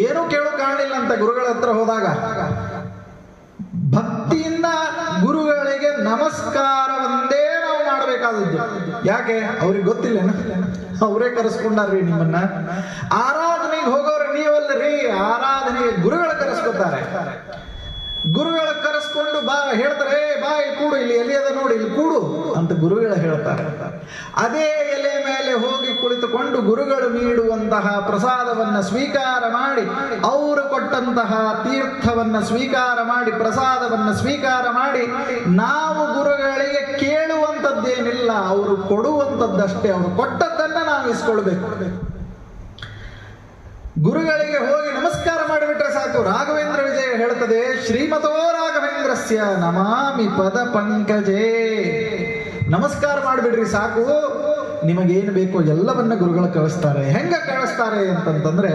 ಏನೂ ಕೇಳು ಕಾಣಲಿಲ್ಲ ಅಂತ ಗುರುಗಳ ಹತ್ರ ಹೋದಾಗ ಭಕ್ತಿಯಿಂದ ಗುರುಗಳಿಗೆ ನಮಸ್ಕಾರವೊಂದೇ ನಾವು ಮಾಡಬೇಕಾದದ್ದು. ಯಾಕೆ? ಅವ್ರಿಗೆ ಗೊತ್ತಿಲ್ಲೇನ, ಅವರೇ ಕರೆಸ್ಕೊಂಡಾರ್ರಿ ನಿಮ್ಮನ್ನ. ಆರಾಧನೆಗೆ ಹೋಗೋರು ನೀವಲ್ಲರಿ, ಆರಾಧನೆಗೆ ಗುರುಗಳು ಕರೆಸ್ಕೊತಾರೆ. ಗುರುಗಳ ಕರೆಸ್ಕೊಂಡು ಬಾ ಹೇಳ್ತಾರೆ, ಬಾ ಇಲ್ಲಿ ಕೂಡು, ಇಲ್ಲಿ ಎಲೆ ಅದ ನೋಡಿ, ಇಲ್ಲಿ ಕೂಡು ಅಂತ ಗುರುಗಳು ಹೇಳ್ತಾರೆ. ಅದೇ ಎಲೆ ಮೇಲೆ ಹೋಗಿ ಕುಳಿತುಕೊಂಡು ಗುರುಗಳು ನೀಡುವಂತಹ ಪ್ರಸಾದವನ್ನ ಸ್ವೀಕಾರ ಮಾಡಿ, ಅವರು ಕೊಟ್ಟಂತಹ ತೀರ್ಥವನ್ನ ಸ್ವೀಕಾರ ಮಾಡಿ, ಪ್ರಸಾದವನ್ನ ಸ್ವೀಕಾರ ಮಾಡಿ, ನಾವು ಗುರುಗಳಿಗೆ ಕೇಳುವಂಥದ್ದೇನಿಲ್ಲ, ಅವರು ಕೊಡುವಂಥದ್ದಷ್ಟೇ. ಅವರು ಕೊಟ್ಟದ್ದನ್ನ ನಾವು ಇಸ್ಕೊಳ್ಬೇಕು. ಗುರುಗಳಿಗೆ ಹೋಗಿ ನಮಸ್ಕಾರ ಮಾಡಿಬಿಟ್ರೆ ಸಾಕು. ರಾಘವೇಂದ್ರ ವಿಜಯ ಹೇಳ್ತದೆ, ಶ್ರೀಮತೋ ರಾಘವೇಂದ್ರಸ್ಯ ನಮಾಮಿ ಪದ ಪಂಕಜೇ. ನಮಸ್ಕಾರ ಮಾಡಿಬಿಡ್ರಿ ಸಾಕು, ನಿಮಗೇನು ಬೇಕೋ ಎಲ್ಲವನ್ನ ಗುರುಗಳು ಕಳಿಸ್ತಾರೆ. ಹೆಂಗ ಕಳಿಸ್ತಾರೆ ಅಂತಂತಂದ್ರೆ,